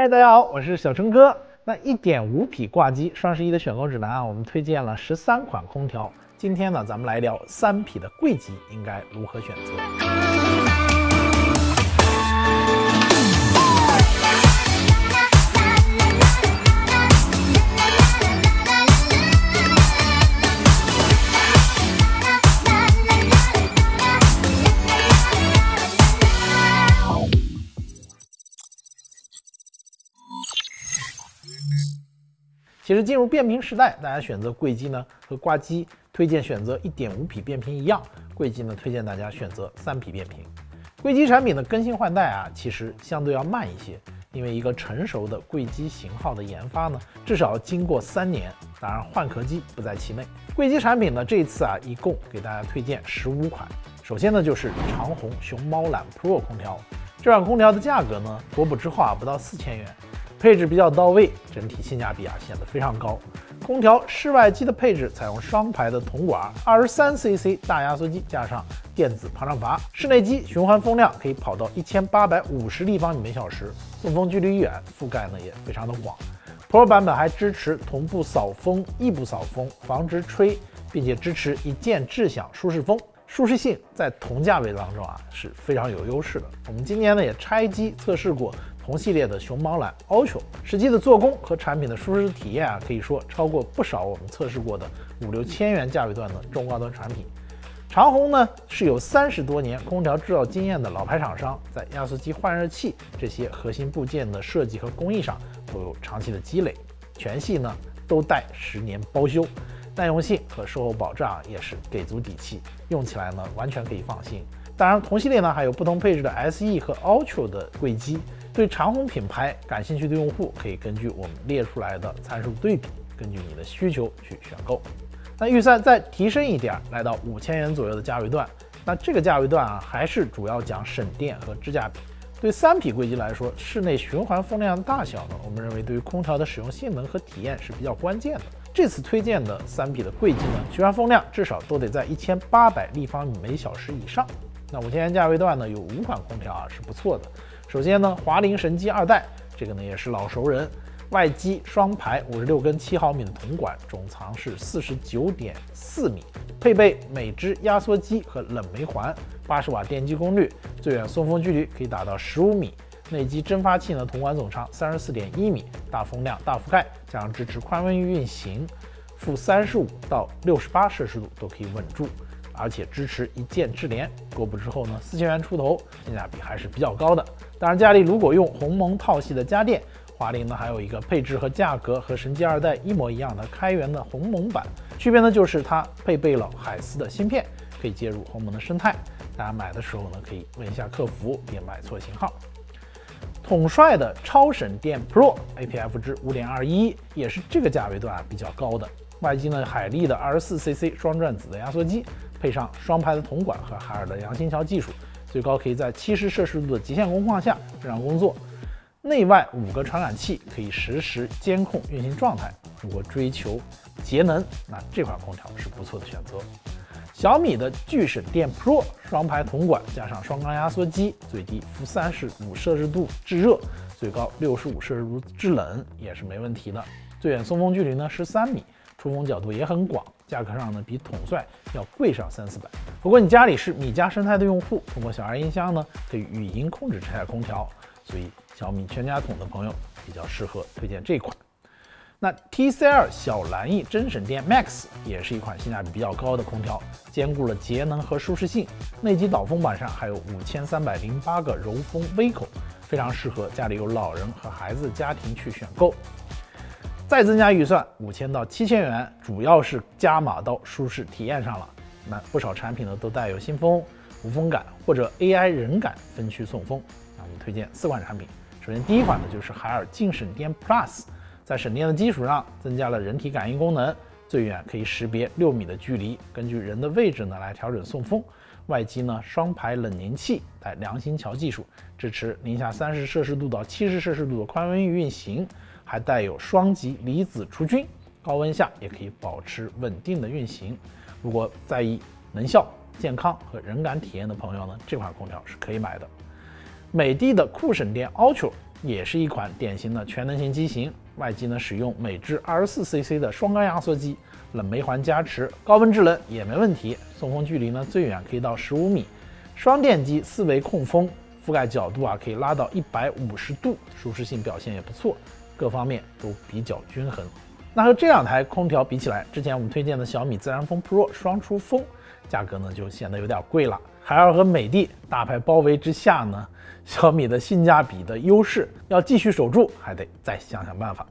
嗨，大家好，我是小春哥。那1.5匹挂机双11的选购指南啊，我们推荐了13款空调。今天呢，咱们来聊3匹的贵机应该如何选择。其实进入变频时代，大家选择贵机呢和挂机推荐选择1.5匹变频一样，贵机呢推荐大家选择3匹变频。贵机产品的更新换代啊，其实相对要慢一些，因为一个成熟的贵机型号的研发呢，至少要经过3年，当然换壳机不在其内。贵机产品呢这一次啊，一共给大家推荐15款。首先呢就是长虹熊猫蓝 Pro 空调，这款空调的价格呢国补之后啊不到4000元。配置比较到位，整体性价比啊显得非常高。空调室外机的配置采用双排的铜管，23cc 大压缩机加上电子膨胀阀。室内机循环风量可以跑到1850立方米每小时，送风距离远，覆盖呢也非常的广。Pro 版本还支持同步扫风、异步扫风，防止吹，并且支持一键智享舒适风。舒适性在同价位当中啊是非常有优势的。我们今年呢也拆机测试过同系列的熊猫蓝 Ultra， 实际的做工和产品的舒适体验啊，可以说超过不少我们测试过的5、6千元价位段的中高端产品。长虹呢是有30多年空调制造经验的老牌厂商，在压缩机换热器这些核心部件的设计和工艺上都有长期的积累，全系呢都带10年包修。耐用性和售后保障也是给足底气，用起来呢完全可以放心。当然，同系列呢还有不同配置的 SE 和 Ultra 的贵机。对长虹品牌感兴趣的用户，可以根据我们列出来的参数对比，根据你的需求去选购。那预算再提升一点，来到5000元左右的价位段。那这个价位段啊，还是主要讲省电和智驾比。对3匹贵机来说，室内循环风量大小呢，我们认为对于空调的使用性能和体验是比较关键的。这次推荐的3匹的贵机呢，循环风量至少都得在1800立方米每小时以上。那5000元价位段呢，有5款空调啊是不错的。首先呢，华凌神机2代，这个呢也是老熟人，外机双排56根7毫米的铜管，总长是49.4米，配备美支压缩机和冷媒环，80瓦电机功率，最远送风距离可以达到15米。内机蒸发器呢，铜管总长34.1米，大风量、大覆盖，加上支持宽温域运行，负35到68摄氏度都可以稳住，而且支持一键智联。国补之后呢，4000元出头，性价比还是比较高的。当然，家里如果用鸿蒙套系的家电，华凌呢还有一个配置和价格和神机2代一模一样的开源的鸿蒙版，区别呢就是它配备了海思的芯片，可以接入鸿蒙的生态。大家买的时候呢，可以问一下客服，别买错型号。统帅的超省电 Pro APF 值 5.21 也是这个价位段比较高的。外机呢，海力的24cc 双转子的压缩机，配上双排的铜管和海尔的扬星桥技术，最高可以在70摄氏度的极限工况下正常工作。内外5个传感器可以实时监控运行状态。如果追求节能，那这款空调是不错的选择。小米的巨省电 Pro 双排铜管加上双缸压缩机，最低负35摄氏度制热，最高65摄氏度制冷也是没问题的。最远送风距离呢13米，出风角度也很广，价格上呢比统帅要贵上300-400。如果你家里是米家生态的用户，通过小爱音箱呢可以语音控制这台空调，所以小米全家桶的朋友比较适合推荐这款。那 TCL 小蓝翼真省电 Max 也是一款性价比比较高的空调，兼顾了节能和舒适性。内机导风板上还有5308个柔风微口，非常适合家里有老人和孩子的家庭去选购。再增加预算5000到7000元，主要是加码到舒适体验上了。那不少产品呢都带有新风、无风感或者 AI 人感分区送风。那我们推荐4款产品。首先第一款呢就是海尔净省电 Plus。在省电的基础上，增加了人体感应功能，最远可以识别6米的距离，根据人的位置呢来调整送风。外机呢双排冷凝器，带良心桥技术，支持零下30摄氏度到70摄氏度的宽温域运行，还带有双极离子除菌，高温下也可以保持稳定的运行。如果在意能效、健康和人感体验的朋友呢，这款空调是可以买的。美的的酷省电 Ultra 也是一款典型的全能型机型，外机呢使用美制 24cc 的双缸压缩机，冷媒环加持，高温制冷也没问题，送风距离呢最远可以到15米，双电机4维控风，覆盖角度可以拉到150度，舒适性表现也不错，各方面都比较均衡。那和这两台空调比起来，之前我们推荐的小米自然风 Pro 双出风，价格呢就显得有点贵了。海尔和美的大牌包围之下呢，小米的性价比的优势要继续守住，还得再想想办法。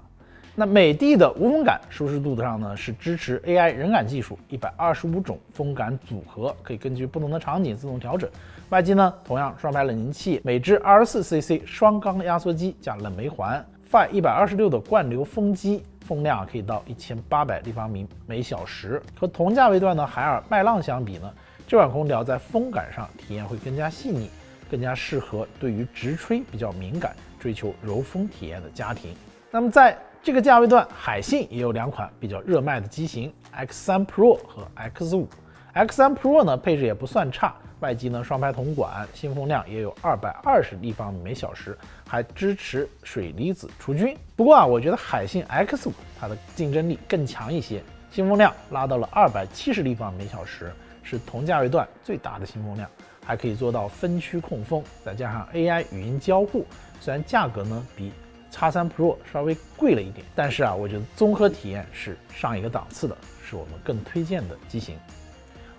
那美的的无风感舒适度上呢是支持 AI 人感技术，125种风感组合，可以根据不同的场景自动调整。外机呢同样双排冷凝器，美制 24cc 双缸压缩机加冷媒环，Phi 126的灌流风机，风量可以到1800立方米每小时。和同价位段的海尔麦浪相比呢，这款空调在风感上体验会更加细腻，更加适合对于直吹比较敏感、追求柔风体验的家庭。那么在这个价位段，海信也有2款比较热卖的机型 ，X3 Pro 和 X5。X3 Pro 呢配置也不算差，外机呢双排铜管，新风量也有220立方米每小时，还支持水离子除菌。不过我觉得海信 X5 它的竞争力更强一些，新风量拉到了270立方米每小时，是同价位段最大的新风量，还可以做到分区控风，再加上 AI 语音交互。虽然价格呢比X3 Pro 稍微贵了一点，但是我觉得综合体验是上一个档次的，是我们更推荐的机型。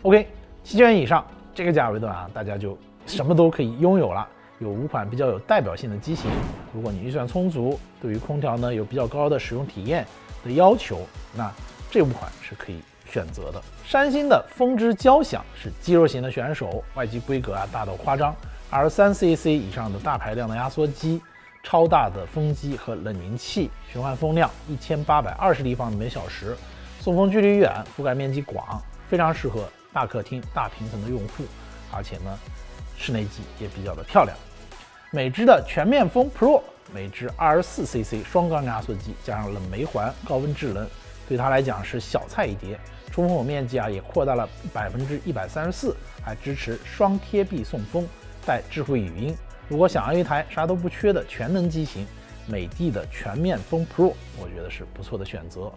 OK， 7000元以上这个价位段大家就什么都可以拥有了。有5款比较有代表性的机型，如果你预算充足，对于空调呢有比较高的使用体验的要求，那这5款是可以选择的。山星的风之交响是肌肉型的选手，外机规格大到夸张，23cc 以上的大排量的压缩机，超大的风机和冷凝器，循环风量1820立方米每小时，送风距离远，覆盖面积广，非常适合大客厅、大平层的用户，而且呢，室内机也比较的漂亮。美芝的全面风 Pro， 美芝 24cc 双缸压缩机加上冷媒环，高温制冷，对它来讲是小菜一碟。出风口面积也扩大了134%，还支持双贴壁送风，带智慧语音。如果想要一台啥都不缺的全能机型，美的的全面风 Pro 我觉得是不错的选择。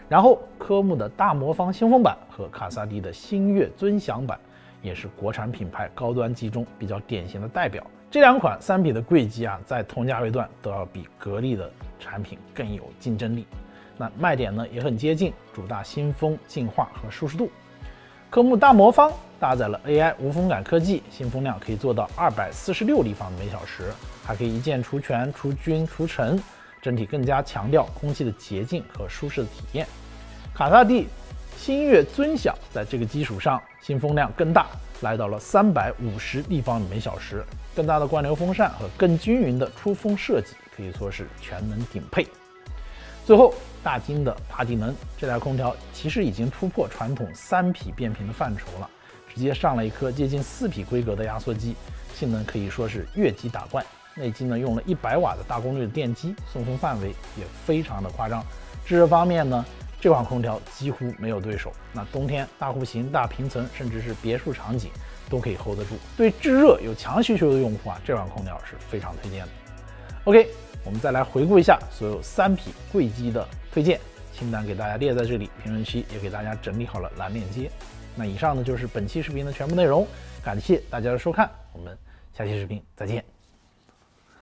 然后科目的大魔方新风版和卡萨帝的星越尊享版也是国产品牌高端机中比较典型的代表。这2款3匹的贵机在同价位段都要比格力的产品更有竞争力。那卖点呢也很接近，主打新风、净化和舒适度。科目大魔方搭载了 AI 无风感科技，新风量可以做到246立方米每小时，还可以一键除醛、除菌、除尘，整体更加强调空气的洁净和舒适的体验。卡萨帝星越尊享在这个基础上，新风量更大，来到了350立方米每小时，更大的灌流风扇和更均匀的出风设计，可以说是全能顶配。最后，大金的帕蒂能这台空调其实已经突破传统3匹变频的范畴了，直接上了一颗接近4匹规格的压缩机，性能可以说是越级打怪。内机呢用了100瓦的大功率的电机，送风范围也非常的夸张。制热方面呢，这款空调几乎没有对手。那冬天大户型、大平层，甚至是别墅场景都可以 hold 得住。对制热有强需求的用户这款空调是非常推荐的。OK。我们再来回顾一下所有3匹贵机的推荐清单，给大家列在这里，评论区也给大家整理好了蓝链接。那以上呢就是本期视频的全部内容，感谢大家的收看，我们下期视频再见。